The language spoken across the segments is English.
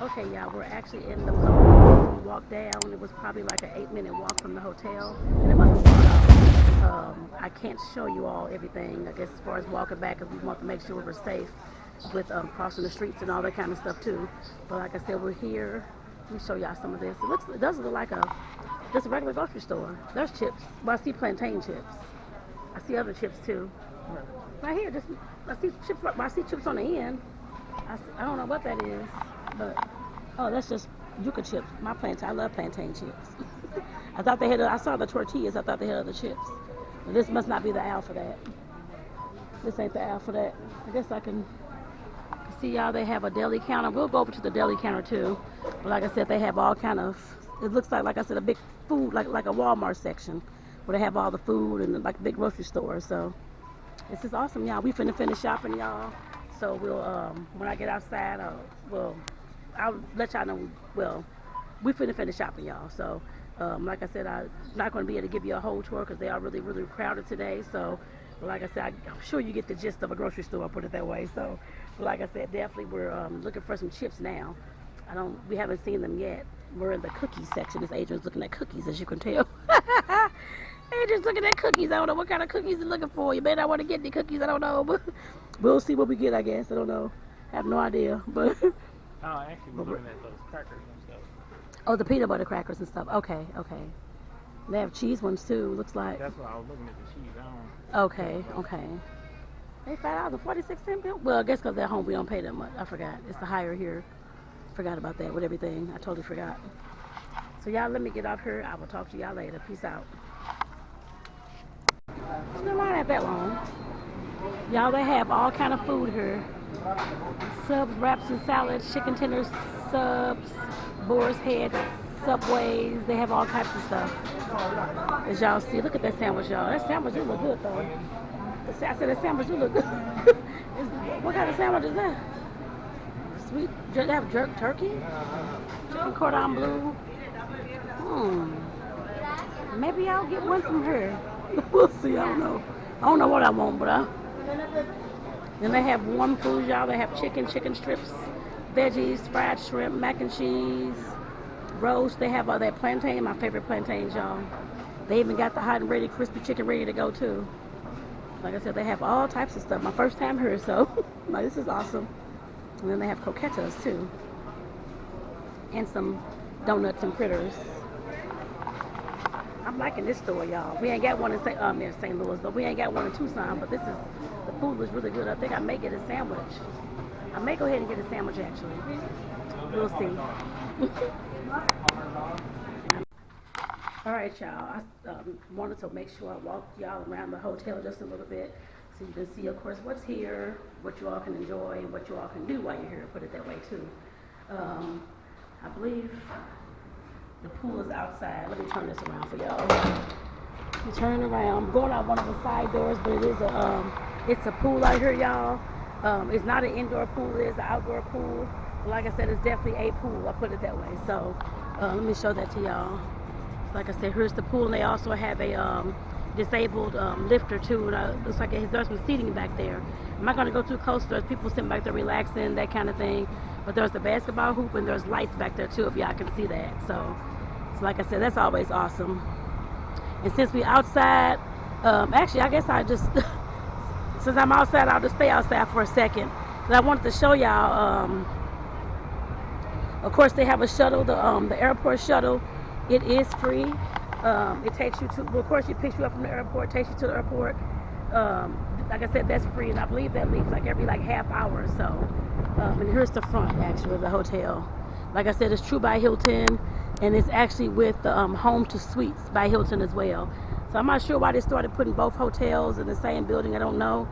Okay, yeah, we're actually in the Publix. We walked down. It was probably like an 8-minute walk from the hotel, and it wasn't far out. I can't show you all everything. I guess as far as walking back, because we want to make sure we're safe with crossing the streets and all that kind of stuff too. But like I said, we're here. Let me show y'all some of this. It does look like just a regular grocery store. There's chips. Well, I see plantain chips. I see other chips too. Right here, just I see chips. I see chips on the end. I don't know what that is, but oh, that's just yuca chips. My plantain. I love plantain chips. I thought they had. I saw the tortillas. I thought they had other chips. But this must not be the aisle for that. This ain't the aisle for that. I guess I can see y'all. They have a deli counter. We'll go over to the deli counter too. But like I said, they have all kind of. It looks like I said, a big food, like a Walmart section, where they have all the food and like a big grocery store. So this is awesome, y'all. We finna finish shopping, y'all. So we'll when I get outside, I'll let y'all know. Well, we finna finish shopping, y'all. So like I said, I'm not going to be able to give you a whole tour because they are really, really crowded today. So, but like I said, I'm sure you get the gist of a grocery store. I'll put it that way. So, but like I said, definitely we're looking for some chips now. We haven't seen them yet. We're in the cookies section. This Adrian's looking at cookies, as you can tell. Adrian's looking at cookies. I don't know what kind of cookies he's looking for. You may not want to get any cookies. I don't know, but we'll see what we get. I guess I don't know. I have no idea, but. Oh, actually, we're looking at those crackers and stuff. Oh, the peanut butter crackers and stuff. Okay, okay. They have cheese ones too. Looks like. That's why I was looking at the cheese. I don't. Okay, okay. They $5.46. Well, I guess because at home we don't pay that much. I forgot. It's the higher here. Forgot about that with everything. I totally forgot. So y'all, let me get off here. I will talk to y'all later. Peace out. No line ain't that long. Y'all, they have all kind of food here. Subs, wraps, and salads, chicken tenders, subs, boar's head, Subways. They have all types of stuff. As y'all see, look at that sandwich, y'all. That sandwich do look good, though. I said that sandwich do look good. What kind of sandwich is that? Sweet, they have jerk turkey, chicken cordon bleu. Maybe I'll get one from her. We'll see. I don't know. I don't know what I want, but then they have warm food, y'all. They have chicken strips, veggies, fried shrimp, mac and cheese, roast. They have that plantain, my favorite plantains, y'all. They even got the hot and ready crispy chicken ready to go too. Like I said, they have all types of stuff. My first time here, so like, this is awesome. And then they have croquetas too, and some donuts and fritters. I'm liking this store, y'all. We ain't got one in St. Louis, but we ain't got one in Tucson. But the food was really good. I think I may get a sandwich. I may go ahead and get a sandwich actually. We'll see. All right, y'all. I wanted to make sure I walked y'all around the hotel just a little bit, so you can see, of course, what's here, what you all can enjoy, and what you all can do while you're here. Put it that way too. I believe the pool is outside. Let me turn this around for y'all. Let me turn around. I'm going out one of the side doors, but it's a pool out here, y'all. It's not an indoor pool. It is an outdoor pool. But like I said, it's definitely a pool. I put it that way. So let me show that to y'all. Like I said, here's the pool, and they also have a disabled lifter too. And looks like there's some seating back there. I'm not going to go too close. There's people sitting back there relaxing, that kind of thing. But there's the basketball hoop, and there's lights back there too, if y'all can see that. So like I said, that's always awesome. And since we outside, actually, I guess I just since I'm outside, I'll just stay outside for a second. But I wanted to show y'all. Of course, they have a shuttle, the airport shuttle. It is free. It takes you to, well, of course, it picks you up from the airport, takes you to the airport. Like I said, that's free, and I believe that leaves every half hour or so. And here's the front, actually, of the hotel. Like I said, it's True by Hilton, and it's actually with the Home to Suites by Hilton as well. So I'm not sure why they started putting both hotels in the same building. I don't know.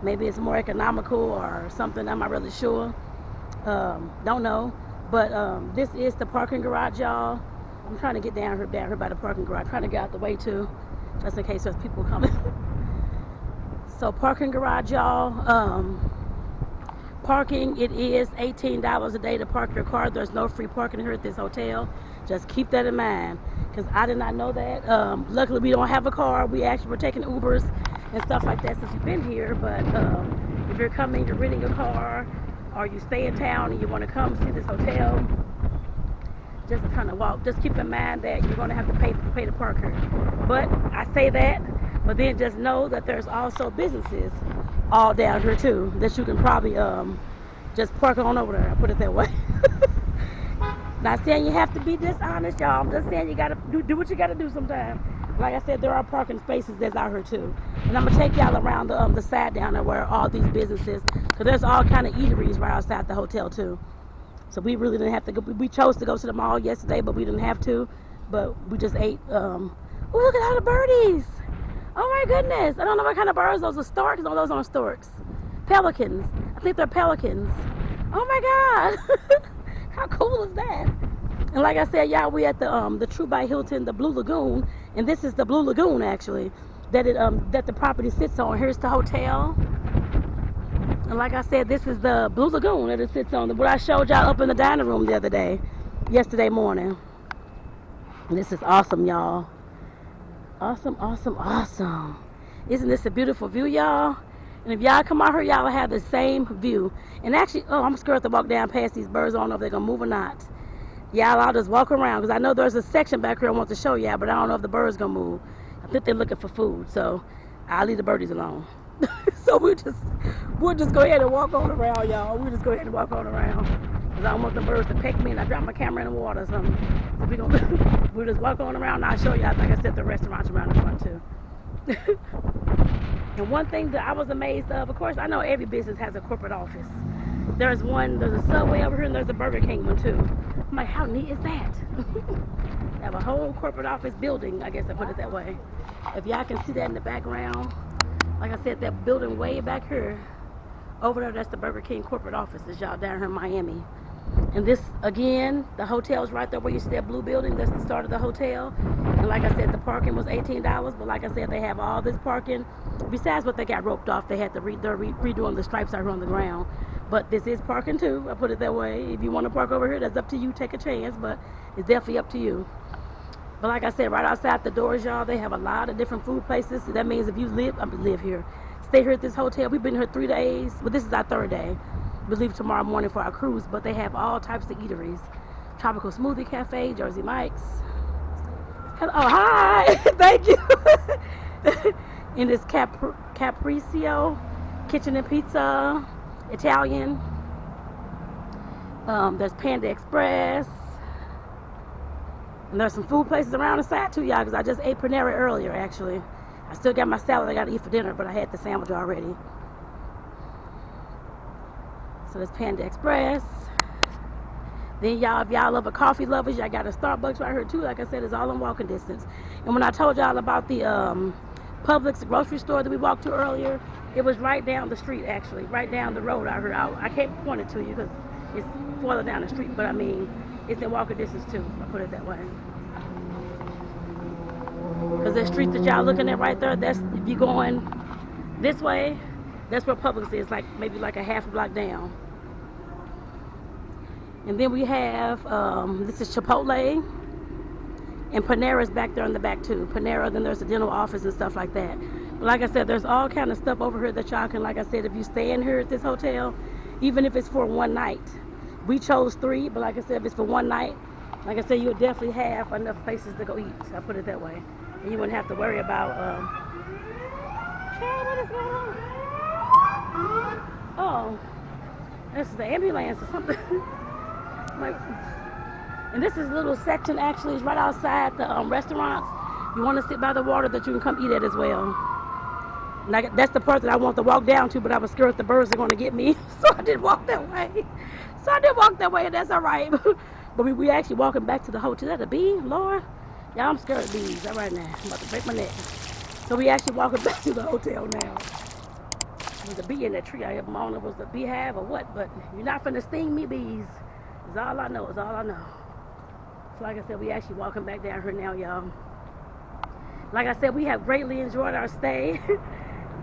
Maybe it's more economical or something. I'm not really sure. Don't know. But this is the parking garage, y'all. I'm trying to get down here by the parking garage. Trying to get out the way too, just in case there's people coming. So parking garage, y'all. Parking, it is $18 a day to park your car. There's no free parking here at this hotel. Just keep that in mind, because I did not know that. Luckily, we don't have a car. We actually were taking Ubers and stuff like that since you've been here. But if you're coming, you're renting a car, or you stay in town and you want to come see this hotel, just kind of walk. Just keep in mind that you're going to have to pay to park here. But I say that, but then just know that there's also businesses all down here too that you can probably just park on over there. I put it that way. Not saying you have to be dishonest, y'all. I'm just saying you gotta do what you gotta do sometimes. Like I said, there are parking spaces that's out here too. And I'm gonna take y'all around the side down there where all these businesses, cause there's all kind of eateries right outside the hotel too. So we really didn't have to go. We chose to go to the mall yesterday, but we didn't have to. But we just ate. Oh, look at all the birdies! Oh my goodness! I don't know what kind of birds those are. Storks? No, those aren't storks. Pelicans. I think they're pelicans. Oh my God! How cool is that? And like I said, y'all, we at the True by Hilton, the Blue Lagoon, and this is the Blue Lagoon actually that the property sits on. Here's the hotel. And like I said, this is the Blue Lagoon that it sits on. What I showed y'all up in the dining room the other day, yesterday morning. And this is awesome, y'all. Awesome, awesome, awesome. Isn't this a beautiful view, y'all? And if y'all come out here, y'all will have the same view. And actually, oh, I'm scared to walk down past these birds. I don't know if they're going to move or not. Y'all, I'll just walk around because I know there's a section back here I want to show y'all, but I don't know if the birds going to move. I think they're looking for food, so I'll leave the birdies alone. So we'll just go ahead and walk on around, y'all. We'll just go ahead and walk on around because I don't want the birds to peck me and I drop my camera in the water or something. So we'll just walk on around and I'll show y'all, like I said, the restaurants around the front too. And one thing that I was amazed of course, I know every business has a corporate office. There's a Subway over here and there's a Burger King one too. I'm like, how neat is that? They have a whole corporate office building, I guess I put it that way. If y'all can see that in the background, like I said, that building way back here, over there, that's the Burger King corporate offices, y'all, down here in Miami. And this, again, the hotel's right there where you see that blue building. That's the start of the hotel. And like I said, the parking was $18. But like I said, they have all this parking. Besides what they got roped off, they had to they're redoing the stripes out here on the ground. But this is parking too. I put it that way. If you want to park over here, that's up to you. Take a chance, but it's definitely up to you. But like I said, right outside the doors, y'all, they have a lot of different food places. So that means if you live here, stay here at this hotel. We've been here 3 days. But this is our 3rd day. We leave tomorrow morning for our cruise, but they have all types of eateries. Tropical Smoothie Cafe, Jersey Mike's. Hello, oh, hi, thank you. In this Capriccio Kitchen and Pizza, Italian. There's Panda Express. And there's some food places around the side too, y'all, because I just ate Panera earlier, actually. I still got my salad I got to eat for dinner, but I had the sandwich already. So there's Panda Express. Then y'all, if y'all love a coffee lovers, y'all got a Starbucks right here too. Like I said, it's all in walking distance. And when I told y'all about the Publix grocery store that we walked to earlier, it was right down the street actually, right down the road out here. I can't point it to you because it's further down the street, but I mean, it's in walking distance too. I put it that way. Because that street that y'all looking at right there, that's if you're going this way, that's where Publix is, like maybe like a half a block down. And then we have, this is Chipotle, and Panera's back there in the back too. Panera, then there's a dental office and stuff like that. But like I said, there's all kind of stuff over here that y'all can, like I said, if you stay in here at this hotel, even if it's for one night. We chose 3, but like I said, if it's for one night, like I said, you'll definitely have enough places to go eat. I put it that way. And you wouldn't have to worry about, what is going on? Oh, this is the ambulance or something. And this is a little section actually is right outside the restaurants. You want to sit by the water that you can come eat at as well. And that's the part that I want to walk down to, but I was scared the birds are going to get me, so I didn't walk that way. And that's all right. But we actually walking back to the hotel. Is that a bee, Lord? Yeah, I'm scared of bees right now. I'm about to break my neck. So we actually walking back to the hotel now. There's a bee in that tree. I don't know if it was a beehive or what, but you're not finna sting me, bees. It's all I know. So like I said, we actually walking back down here now, y'all. Like I said, we have greatly enjoyed our stay.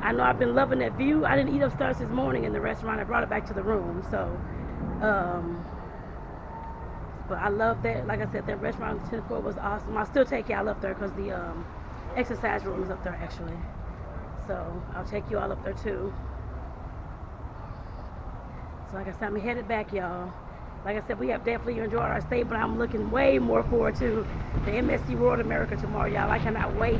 I know I've been loving that view. I didn't eat upstairs this morning in the restaurant. I brought it back to the room. So, but I love that. Like I said, that restaurant on the 10th floor was awesome. I'll still take y'all up there because the exercise room is up there actually. So I'll take you all up there too. So like I said, I'm headed back, y'all. Like I said, we have definitely enjoyed our stay, but I'm looking way more forward to the MSC World America tomorrow, y'all. I cannot wait.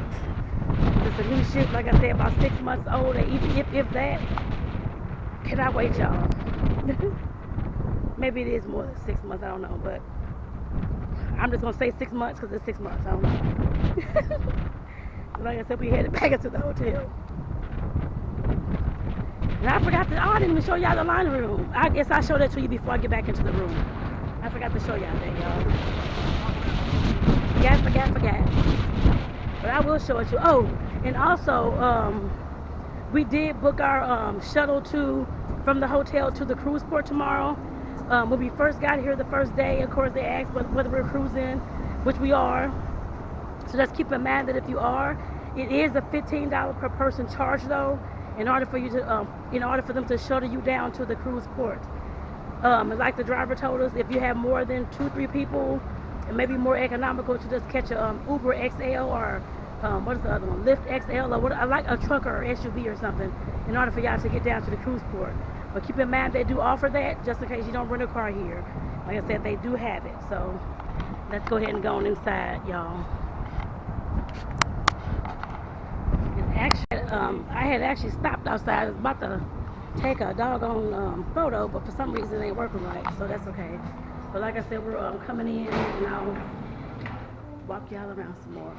It's a new ship, like I said, about 6 months old, and even if that, cannot wait, y'all. Maybe it is more than 6 months, I don't know, but I'm just gonna say 6 months because it's 6 months, I don't know. Like I said, we headed back into the hotel. And I forgot to, I didn't even show y'all the laundry room. I guess I'll show that to you before I get back into the room. I forgot to show y'all that, y'all. Forgot. But I will show it to you. Oh, and also, we did book our shuttle from the hotel to the cruise port tomorrow. When we first got here the first day, of course, they asked whether we're cruising, which we are. So just keep in mind that if you are, it is a $15 per person charge though, in order for them to shuttle you down to the cruise port. And like the driver told us, if you have more than 2-3 people, it may be more economical to just catch a Uber XL or what is the other one? Lyft XL or what? I like a truck or SUV or something in order for y'all to get down to the cruise port. But keep in mind they do offer that just in case you don't rent a car here. Like I said, they do have it. So let's go ahead and go on inside, y'all. And actually, I had actually stopped outside. I was about to take a doggone photo, but for some reason it ain't working right. So that's okay. But like I said, we're coming in and I'll walk y'all around some more.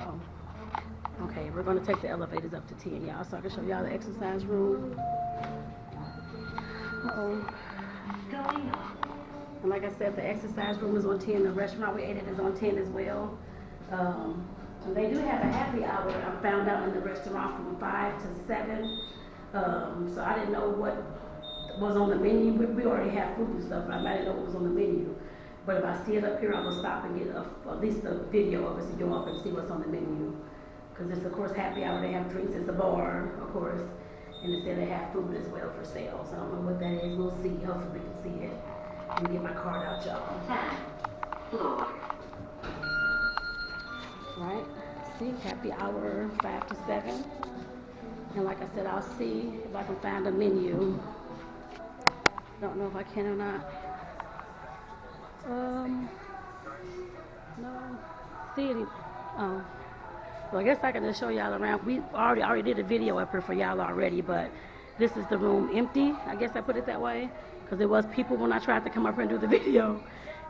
Okay, we're gonna take the elevators up to 10, y'all, so I can show y'all the exercise room. And like I said, the exercise room is on 10. The restaurant we ate at is on 10 as well. And they do have a happy hour. I found out in the restaurant from 5 to 7. So I didn't know what was on the menu. We already have food and stuff, but I didn't know what was on the menu. But if I see it up here, I will stop and get at least a video of it so you can go up and see what's on the menu. Because it's, of course, happy hour. They have drinks. It's a bar, of course. And they said they have food as well for sale. So I don't know what that is. We'll see. Hopefully we can see it. Let me get my card out, y'all. Right? See, happy hour, 5 to 7. And like I said, I'll see if I can find a menu. Don't know if I can or not. No. See any? Oh. Well, I guess I can just show y'all around. We already did a video up here for y'all already, but this is the room empty. I guess I put it that way because there was people when I tried to come up here and do the video.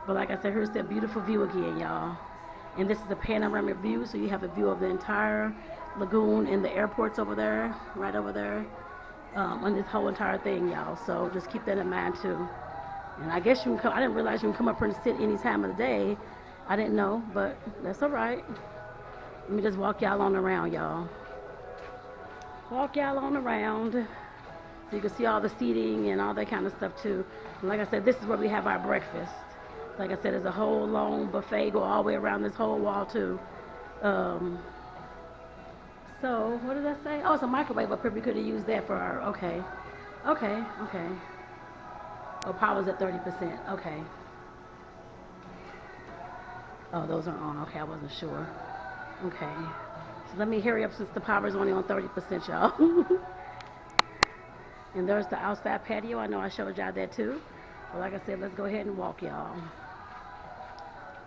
But like I said, here's that beautiful view again, y'all. And this is a panoramic view, so you have a view of the entire lagoon and the airports over there, right over there, on this whole entire thing, y'all. So just keep that in mind too. And I guess you can come. I didn't realize you can come up here and sit any time of the day. I didn't know, but that's all right. Let me just walk y'all on around, y'all. Walk y'all on around so you can see all the seating and all that kind of stuff too. And like I said, this is where we have our breakfast. Like I said, there's a whole long buffet go all the way around this whole wall too. So what did I say? Oh, it's a microwave up here. We could have used that for our, okay. Oh, power's at 30%, okay. Oh, those are on, okay, I wasn't sure. Okay, so let me hurry up since the power's only on 30%, y'all. And there's the outside patio. I know I showed y'all that too. But like I said, let's go ahead and walk, y'all.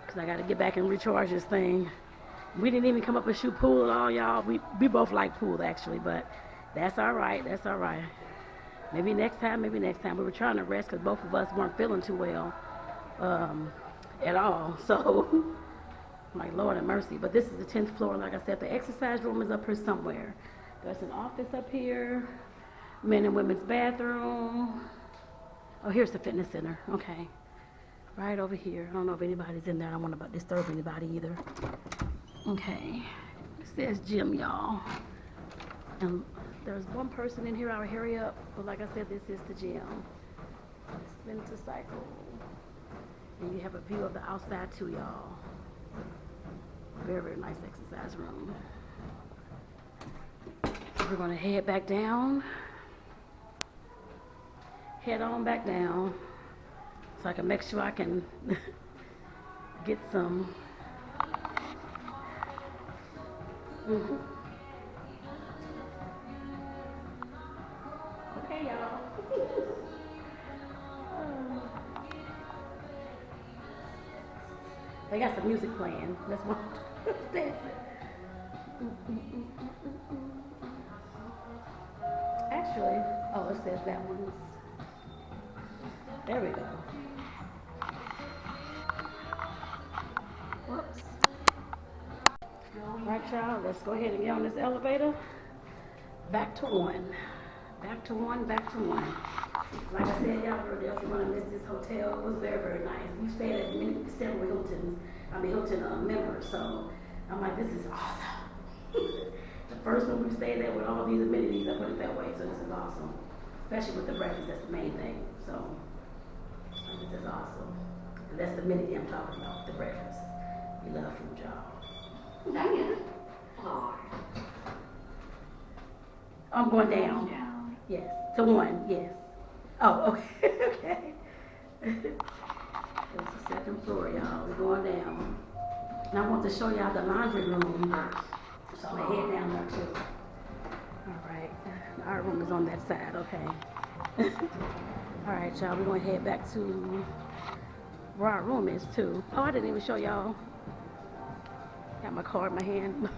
Because I got to get back and recharge this thing. We didn't even come up and shoot pool at all, y'all. We both like pool, actually, but that's all right. That's all right. Maybe next time. We were trying to rest because both of us weren't feeling too well at all. So, like, Lord have mercy. But this is the 10th floor. Like I said, the exercise room is up here somewhere. There's an office up here. Men and women's bathroom. Oh, here's the fitness center. Okay. Right over here. I don't know if anybody's in there. I don't want to disturb anybody either. Okay. It says gym, y'all. And there's one person in here. I'll hurry up. But like I said, this is the gym. Spin to cycle. And you have a view of the outside too, y'all. Very, very nice exercise room. So we're going to head back down. Head on back down so I can make sure I can get some. Okay, y'all. They got some music playing. That's what I'm dancing. Actually, oh, it says that one's. There we go. Whoops. Right, y'all, let's go ahead and get on this elevator. Back to one. Back to one, back to one. Like I said, y'all were definitely going to miss this hotel. It was very, very nice. We stayed at several Hilton members, so I'm like, this is awesome. The first one we stayed at with all these amenities, I put it that way, so this is awesome. Especially with the breakfast, that's the main thing. So, this is awesome. And that's the amenity I'm talking about, the breakfast. We love food, y'all. Dang it. Oh. I'm going down. Yes. To one, yes. Oh, okay. Okay. It's the second floor, y'all. We're going down. And I want to show y'all the laundry room first. So I'm gonna head down there too. Alright. Our room is on that side, okay. Alright, y'all, we're gonna head back to where our room is too. Oh, I didn't even show y'all. Got my card in my hand.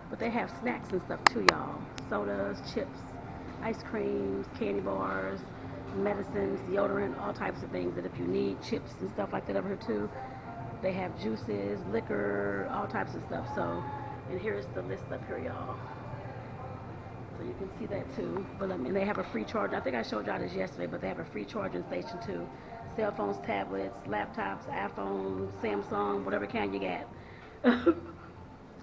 But they have snacks and stuff too, y'all. Sodas, chips, ice creams, candy bars, medicines, deodorant, all types of things that if you need, chips and stuff like that over here too. They have juices, liquor, all types of stuff. So, and here's the list up here, y'all. So you can see that too. But I mean, they have a free charge. I think I showed y'all this yesterday, but they have a free charging station too. Cell phones, tablets, laptops, iPhones, Samsung, whatever kind you got.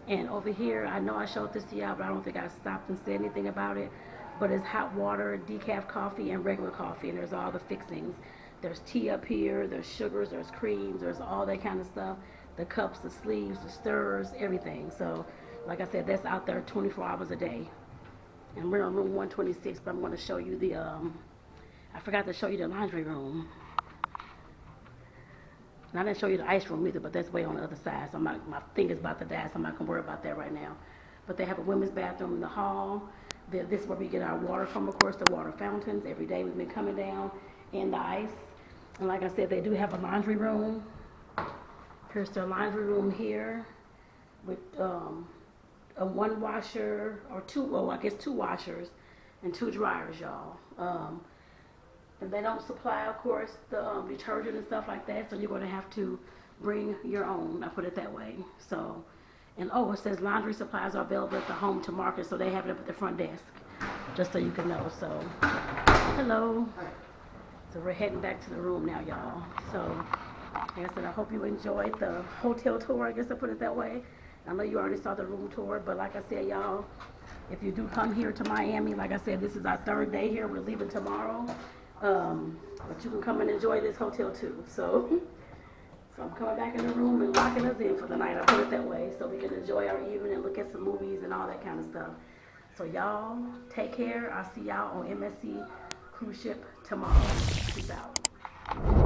And over here, I know I showed this to y'all, but I don't think I stopped and said anything about it. But it's hot water, decaf coffee, and regular coffee, and there's all the fixings. There's tea up here, there's sugars, there's creams, there's all that kind of stuff. The cups, the sleeves, the stirrers, everything. So, like I said, that's out there 24 hours a day. And we're on room 126, but I'm going to show you the, I forgot to show you the laundry room. And I didn't show you the ice room either, but that's way on the other side. So my thing is about to die, so I'm not going to worry about that right now. But they have a women's bathroom in the hall. This is where we get our water from, of course, the water fountains. Every day we've been coming down, and the ice. And like I said, they do have a laundry room. Here's their laundry room here with a one washer or two, well, I guess two washers and two dryers, y'all. And they don't supply, of course, the detergent and stuff like that, so you're going to have to bring your own, I put it that way. So, and oh, it says laundry supplies are available at the home to market, so they have it up at the front desk, just so you can know. So, hello. So we're heading back to the room now, y'all. So, like I said, I hope you enjoyed the hotel tour, I guess I put it that way. I know you already saw the room tour, but like I said, y'all, if you do come here to Miami, like I said, this is our third day here. We're leaving tomorrow. But you can come and enjoy this hotel too. So I'm coming back in the room and locking us in for the night. I put it that way, so we can enjoy our evening and look at some movies and all that kind of stuff. So y'all, take care. I'll see y'all on MSC Cruise Ship tomorrow. Peace out.